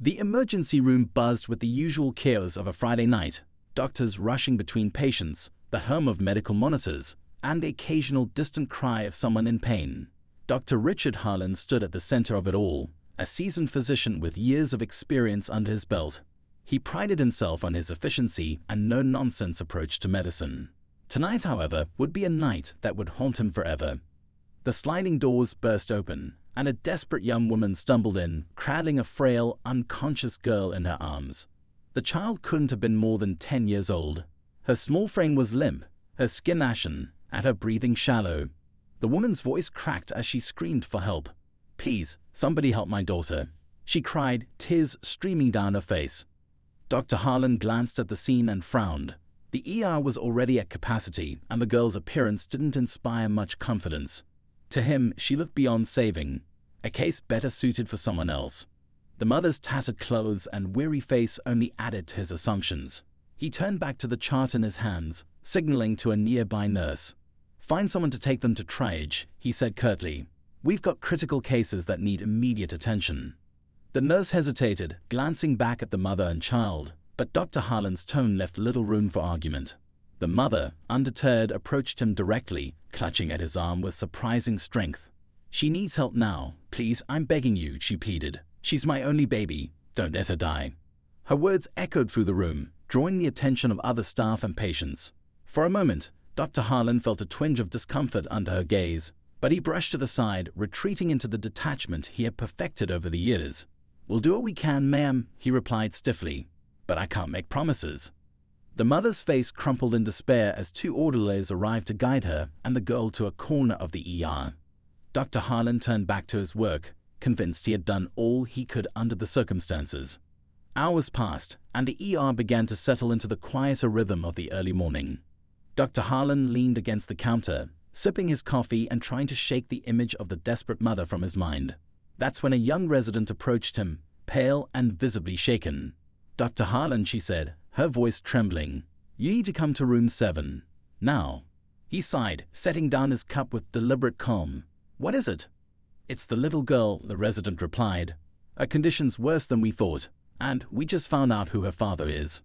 The emergency room buzzed with the usual chaos of a Friday night, doctors rushing between patients, the hum of medical monitors, and the occasional distant cry of someone in pain. Dr. Richard Harlan stood at the center of it all, a seasoned physician with years of experience under his belt. He prided himself on his efficiency and no-nonsense approach to medicine. Tonight, however, would be a night that would haunt him forever. The sliding doors burst open, and a desperate young woman stumbled in, cradling a frail, unconscious girl in her arms. The child couldn't have been more than 10 years old. Her small frame was limp, her skin ashen, and her breathing shallow. The woman's voice cracked as she screamed for help. "Please, somebody help my daughter," she cried, tears streaming down her face. Dr. Harlan glanced at the scene and frowned. The ER was already at capacity, and the girl's appearance didn't inspire much confidence. To him, she looked beyond saving, a case better suited for someone else. The mother's tattered clothes and weary face only added to his assumptions. He turned back to the chart in his hands, signaling to a nearby nurse. "Find someone to take them to triage," he said curtly. "We've got critical cases that need immediate attention." The nurse hesitated, glancing back at the mother and child, but Dr. Harlan's tone left little room for argument. The mother, undeterred, approached him directly, clutching at his arm with surprising strength. "She needs help now. Please, I'm begging you," she pleaded. "She's my only baby. Don't let her die." Her words echoed through the room, drawing the attention of other staff and patients. For a moment, Dr. Harlan felt a twinge of discomfort under her gaze, but he brushed it aside, retreating into the detachment he had perfected over the years. "We'll do what we can, ma'am," he replied stiffly, "but I can't make promises." The mother's face crumpled in despair as 2 orderlies arrived to guide her and the girl to a corner of the ER. Dr. Harlan turned back to his work, convinced he had done all he could under the circumstances. Hours passed, and the ER began to settle into the quieter rhythm of the early morning. Dr. Harlan leaned against the counter, sipping his coffee and trying to shake the image of the desperate mother from his mind. That's when a young resident approached him, pale and visibly shaken. "Dr. Harlan," she said, her voice trembling, "you need to come to room 7. Now." He sighed, setting down his cup with deliberate calm. "What is it?" "It's the little girl," the resident replied. "Her condition's worse than we thought, and we just found out who her father is."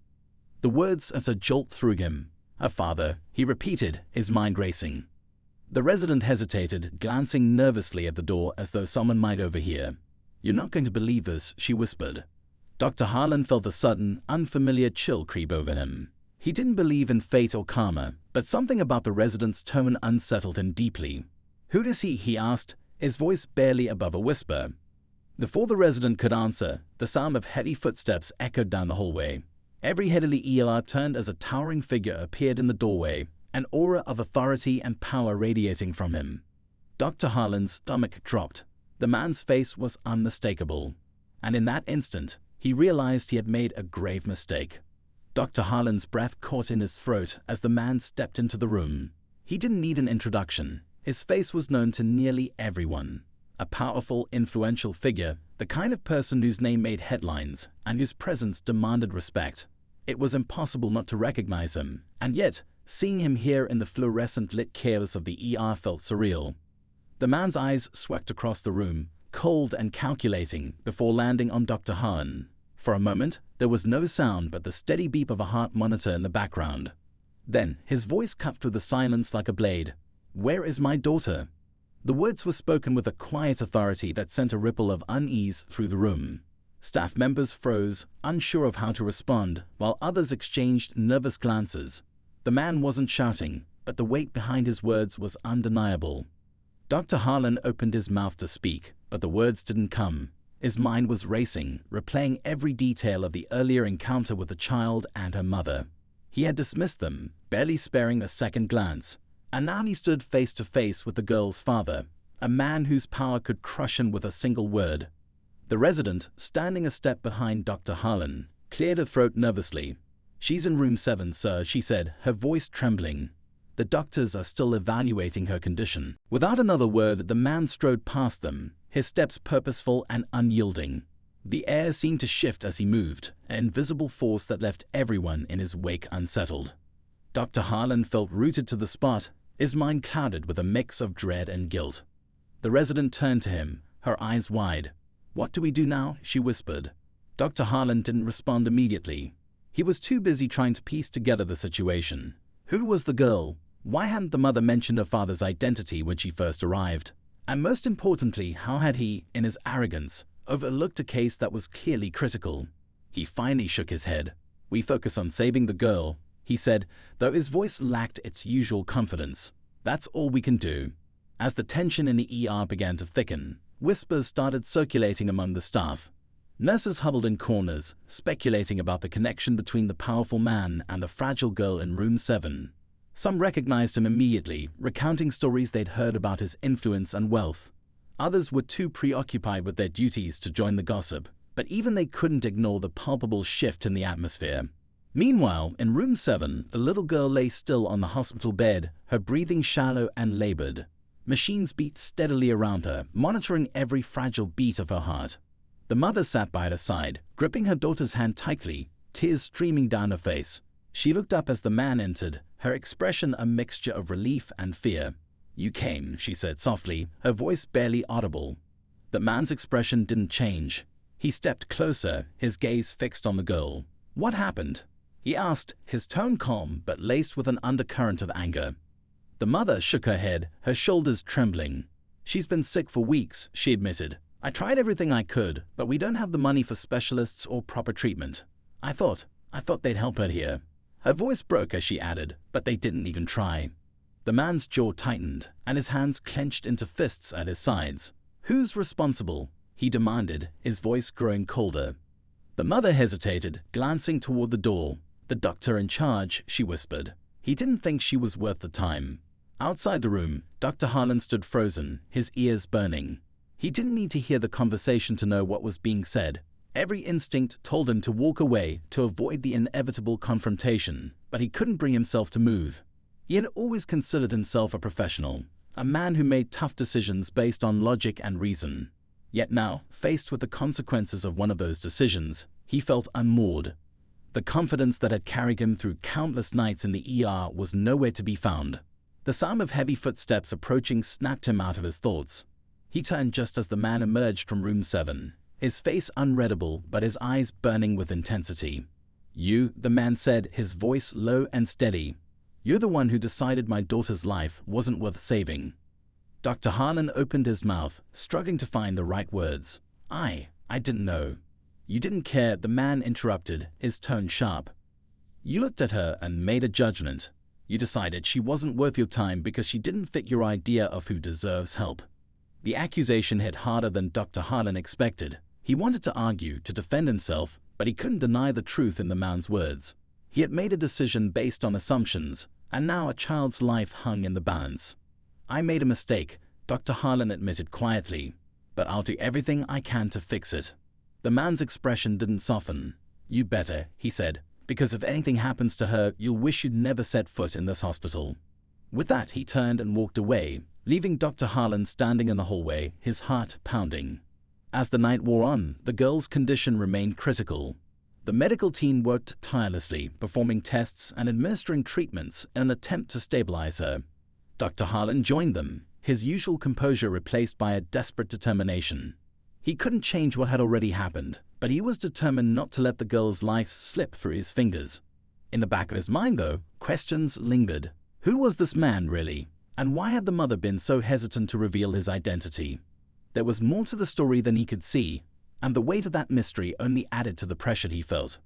The words sent a jolt through him. "Her father," he repeated, his mind racing. The resident hesitated, glancing nervously at the door as though someone might overhear. "You're not going to believe this," she whispered. Dr. Harlan felt a sudden, unfamiliar chill creep over him. He didn't believe in fate or karma, but something about the resident's tone unsettled him deeply. "Who does he asked, his voice barely above a whisper. Before the resident could answer, the sound of heavy footsteps echoed down the hallway. Every head in the ER turned as a towering figure appeared in the doorway, an aura of authority and power radiating from him. Dr. Harlan's stomach dropped. The man's face was unmistakable, and in that instant, he realized he had made a grave mistake. Dr. Harlan's breath caught in his throat as the man stepped into the room. He didn't need an introduction. His face was known to nearly everyone. A powerful, influential figure, the kind of person whose name made headlines and whose presence demanded respect. It was impossible not to recognize him, and yet, seeing him here in the fluorescent-lit chaos of the ER felt surreal. The man's eyes swept across the room, cold and calculating, before landing on Dr. Harlan. For a moment, there was no sound but the steady beep of a heart monitor in the background. Then, his voice cut through the silence like a blade. "Where is my daughter?" The words were spoken with a quiet authority that sent a ripple of unease through the room. Staff members froze, unsure of how to respond, while others exchanged nervous glances. The man wasn't shouting, but the weight behind his words was undeniable. Dr. Harlan opened his mouth to speak, but the words didn't come. His mind was racing, replaying every detail of the earlier encounter with the child and her mother. He had dismissed them, barely sparing a second glance, and now he stood face to face with the girl's father, a man whose power could crush him with a single word. The resident, standing a step behind Dr. Harlan, cleared her throat nervously. "She's in room 7, sir," she said, her voice trembling. "The doctors are still evaluating her condition." Without another word, the man strode past them, his steps purposeful and unyielding. The air seemed to shift as he moved, an invisible force that left everyone in his wake unsettled. Dr. Harlan felt rooted to the spot, his mind clouded with a mix of dread and guilt. The resident turned to him, her eyes wide. "What do we do now?" she whispered. Dr. Harlan didn't respond immediately. He was too busy trying to piece together the situation. Who was the girl? Why hadn't the mother mentioned her father's identity when she first arrived? And most importantly, how had he, in his arrogance, overlooked a case that was clearly critical? He finally shook his head. "We focus on saving the girl," he said, though his voice lacked its usual confidence. "That's all we can do." As the tension in the ER began to thicken, whispers started circulating among the staff. Nurses huddled in corners, speculating about the connection between the powerful man and the fragile girl in room 7. Some recognized him immediately, recounting stories they'd heard about his influence and wealth. Others were too preoccupied with their duties to join the gossip, but even they couldn't ignore the palpable shift in the atmosphere. Meanwhile, in room 7, the little girl lay still on the hospital bed, her breathing shallow and labored. Machines beat steadily around her, monitoring every fragile beat of her heart. The mother sat by her side, gripping her daughter's hand tightly, tears streaming down her face. She looked up as the man entered, her expression a mixture of relief and fear. "You came," she said softly, her voice barely audible. The man's expression didn't change. He stepped closer, his gaze fixed on the girl. "What happened?" he asked, his tone calm but laced with an undercurrent of anger. The mother shook her head, her shoulders trembling. "She's been sick for weeks," she admitted. "I tried everything I could, but we don't have the money for specialists or proper treatment. I thought they'd help her here." Her voice broke as she added, "But they didn't even try." The man's jaw tightened, and his hands clenched into fists at his sides. "Who's responsible?" he demanded, his voice growing colder. The mother hesitated, glancing toward the door. "The doctor in charge," she whispered. He didn't think she was worth the time. Outside the room, Dr. Harlan stood frozen, his ears burning. He didn't need to hear the conversation to know what was being said. Every instinct told him to walk away, to avoid the inevitable confrontation, but he couldn't bring himself to move. He had always considered himself a professional, a man who made tough decisions based on logic and reason. Yet now, faced with the consequences of one of those decisions, he felt unmoored. The confidence that had carried him through countless nights in the ER was nowhere to be found. The sound of heavy footsteps approaching snapped him out of his thoughts. He turned just as the man emerged from room 7, his face unreadable but his eyes burning with intensity. "You," the man said, his voice low and steady. "You're the one who decided my daughter's life wasn't worth saving." Dr. Harlan opened his mouth, struggling to find the right words. I didn't know." "You didn't care," the man interrupted, his tone sharp. "You looked at her and made a judgment. You decided she wasn't worth your time because she didn't fit your idea of who deserves help." The accusation hit harder than Dr. Harlan expected. He wanted to argue, to defend himself, but he couldn't deny the truth in the man's words. He had made a decision based on assumptions, and now a child's life hung in the balance. "I made a mistake," Dr. Harlan admitted quietly, "but I'll do everything I can to fix it." The man's expression didn't soften. "You better," he said, "because if anything happens to her, you'll wish you'd never set foot in this hospital." With that, he turned and walked away, leaving Dr. Harlan standing in the hallway, his heart pounding. As the night wore on, the girl's condition remained critical. The medical team worked tirelessly, performing tests and administering treatments in an attempt to stabilize her. Dr. Harlan joined them, his usual composure replaced by a desperate determination. He couldn't change what had already happened, but he was determined not to let the girl's life slip through his fingers. In the back of his mind, though, questions lingered. Who was this man, really? And why had the mother been so hesitant to reveal his identity? There was more to the story than he could see, and the weight of that mystery only added to the pressure he felt.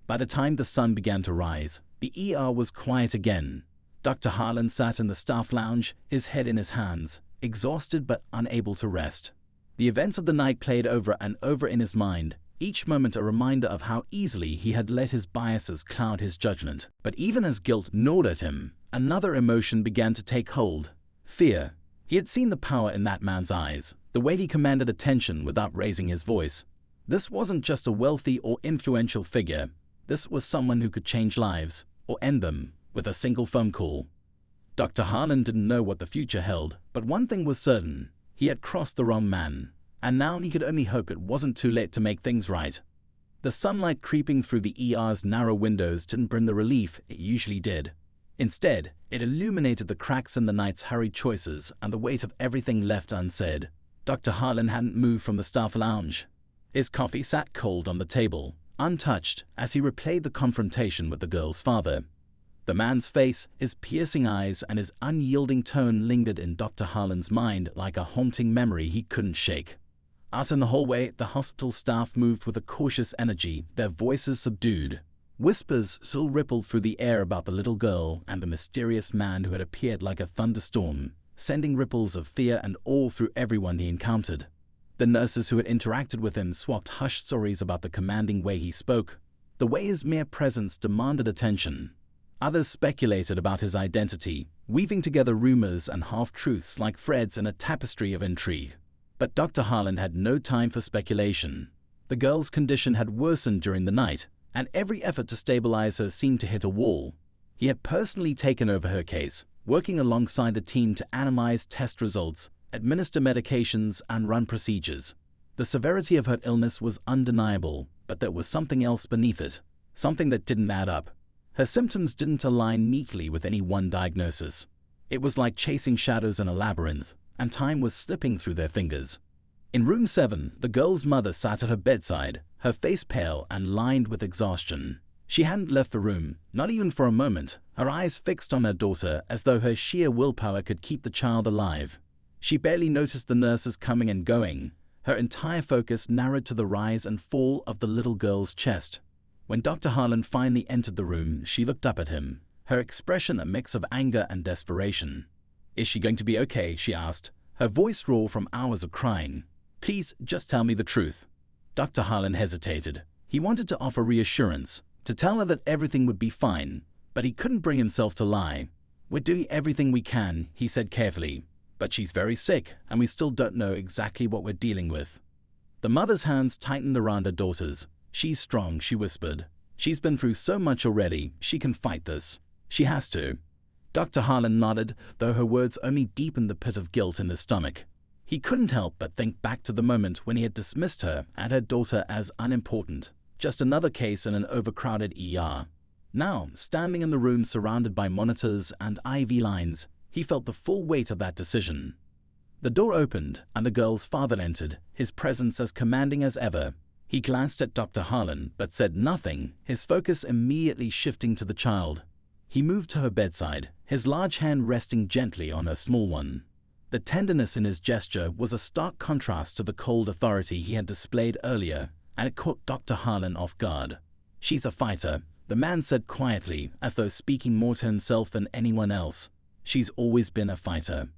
By the time the sun began to rise, the ER was quiet again. Dr. Harlan sat in the staff lounge, his head in his hands, exhausted but unable to rest. The events of the night played over and over in his mind, each moment a reminder of how easily he had let his biases cloud his judgment. But even as guilt gnawed at him, another emotion began to take hold: fear. He had seen the power in that man's eyes, the way he commanded attention without raising his voice. This wasn't just a wealthy or influential figure. This was someone who could change lives, or end them, with a single phone call. Dr. Harlan didn't know what the future held, but one thing was certain: he had crossed the wrong man, and now he could only hope it wasn't too late to make things right. The sunlight creeping through the ER's narrow windows didn't bring the relief it usually did. Instead, it illuminated the cracks in the night's hurried choices and the weight of everything left unsaid. Dr. Harlan hadn't moved from the staff lounge. His coffee sat cold on the table, untouched, as he replayed the confrontation with the girl's father. The man's face, his piercing eyes, and his unyielding tone lingered in Dr. Harlan's mind like a haunting memory he couldn't shake. Out in the hallway, the hospital staff moved with a cautious energy, their voices subdued. Whispers still rippled through the air about the little girl and the mysterious man who had appeared like a thunderstorm, sending ripples of fear and awe through everyone he encountered. The nurses who had interacted with him swapped hushed stories about the commanding way he spoke, the way his mere presence demanded attention. Others speculated about his identity, weaving together rumors and half-truths like threads in a tapestry of intrigue. But Dr. Harlan had no time for speculation. The girl's condition had worsened during the night, and every effort to stabilize her seemed to hit a wall. He had personally taken over her case, working alongside the team to analyze test results, administer medications, and run procedures. The severity of her illness was undeniable, but there was something else beneath it, something that didn't add up. Her symptoms didn't align neatly with any one diagnosis. It was like chasing shadows in a labyrinth, and time was slipping through their fingers. In room 7, the girl's mother sat at her bedside, her face pale and lined with exhaustion. She hadn't left the room, not even for a moment, her eyes fixed on her daughter as though her sheer willpower could keep the child alive. She barely noticed the nurses coming and going. Her entire focus narrowed to the rise and fall of the little girl's chest. When Dr. Harlan finally entered the room, she looked up at him, her expression a mix of anger and desperation. "Is she going to be okay?" she asked, her voice raw from hours of crying. "Please, just tell me the truth." Dr. Harlan hesitated. He wanted to offer reassurance, to tell her that everything would be fine, but he couldn't bring himself to lie. "We're doing everything we can," he said carefully, "but she's very sick, and we still don't know exactly what we're dealing with." The mother's hands tightened around her daughter's. "She's strong," she whispered. "She's been through so much already. She can fight this. She has to." Dr. Harlan nodded, though her words only deepened the pit of guilt in his stomach. He couldn't help but think back to the moment when he had dismissed her and her daughter as unimportant, just another case in an overcrowded ER. Now, standing in the room surrounded by monitors and IV lines, he felt the full weight of that decision. The door opened, and the girl's father entered, his presence as commanding as ever. He glanced at Dr. Harlan, but said nothing, his focus immediately shifting to the child. He moved to her bedside, his large hand resting gently on her small one. The tenderness in his gesture was a stark contrast to the cold authority he had displayed earlier, and it caught Dr. Harlan off guard. "She's a fighter," the man said quietly, as though speaking more to himself than anyone else. "She's always been a fighter."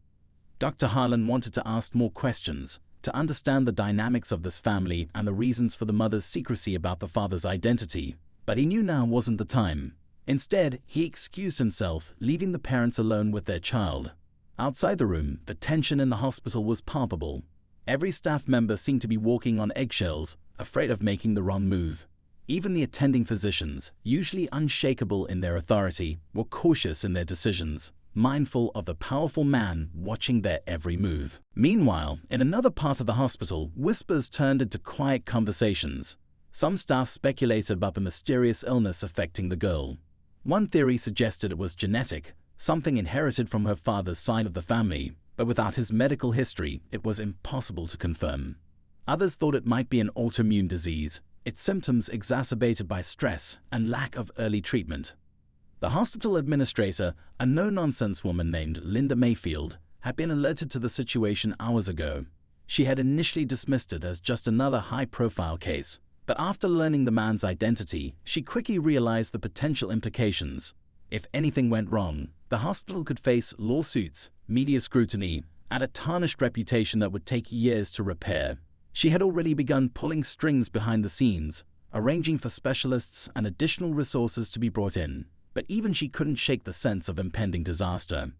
Dr. Harlan wanted to ask more questions, to understand the dynamics of this family and the reasons for the mother's secrecy about the father's identity, but he knew now wasn't the time. Instead, he excused himself, leaving the parents alone with their child. Outside the room, the tension in the hospital was palpable. Every staff member seemed to be walking on eggshells, afraid of making the wrong move. Even the attending physicians, usually unshakable in their authority, were cautious in their decisions, mindful of the powerful man watching their every move. Meanwhile, in another part of the hospital, whispers turned into quiet conversations. Some staff speculated about the mysterious illness affecting the girl. One theory suggested it was genetic, something inherited from her father's side of the family, but without his medical history, it was impossible to confirm. Others thought it might be an autoimmune disease, its symptoms exacerbated by stress and lack of early treatment. The hospital administrator, a no-nonsense woman named Linda Mayfield, had been alerted to the situation hours ago. She had initially dismissed it as just another high-profile case, but after learning the man's identity, she quickly realized the potential implications. If anything went wrong, the hospital could face lawsuits, media scrutiny, and a tarnished reputation that would take years to repair. She had already begun pulling strings behind the scenes, arranging for specialists and additional resources to be brought in, but even she couldn't shake the sense of impending disaster.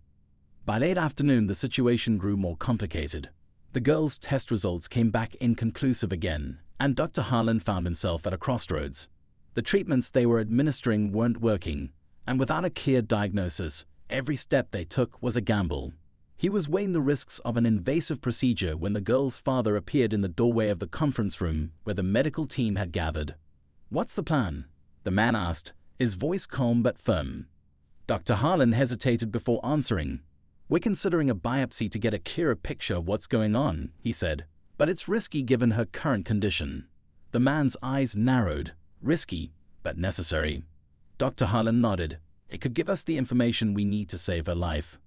By late afternoon, the situation grew more complicated. The girl's test results came back inconclusive again, and Dr. Harlan found himself at a crossroads. The treatments they were administering weren't working, and without a clear diagnosis, every step they took was a gamble. He was weighing the risks of an invasive procedure when the girl's father appeared in the doorway of the conference room where the medical team had gathered. "What's the plan?" the man asked, his voice calm but firm. Dr. Harlan hesitated before answering. "We're considering a biopsy to get a clearer picture of what's going on," he said, "but it's risky given her current condition." The man's eyes narrowed. Risky, but necessary. Dr. Harlan nodded. It could give us the information we need to save her life.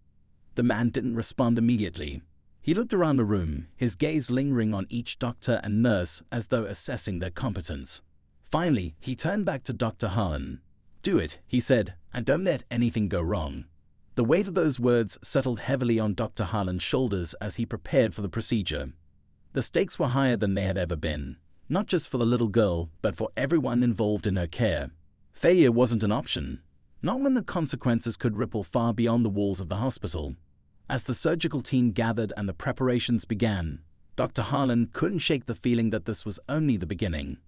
The man didn't respond immediately. He looked around the room, his gaze lingering on each doctor and nurse as though assessing their competence. Finally, he turned back to Dr. Harlan. "Do it," he said, "and don't let anything go wrong." The weight of those words settled heavily on Dr. Harlan's shoulders as he prepared for the procedure. The stakes were higher than they had ever been, not just for the little girl, but for everyone involved in her care. Failure wasn't an option, not when the consequences could ripple far beyond the walls of the hospital. As the surgical team gathered and the preparations began, Dr. Harlan couldn't shake the feeling that this was only the beginning.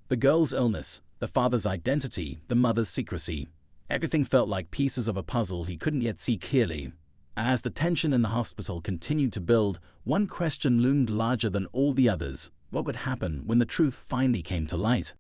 The girl's illness, the father's identity, the mother's secrecy, everything felt like pieces of a puzzle he couldn't yet see clearly. As the tension in the hospital continued to build, one question loomed larger than all the others. What would happen when the truth finally came to light?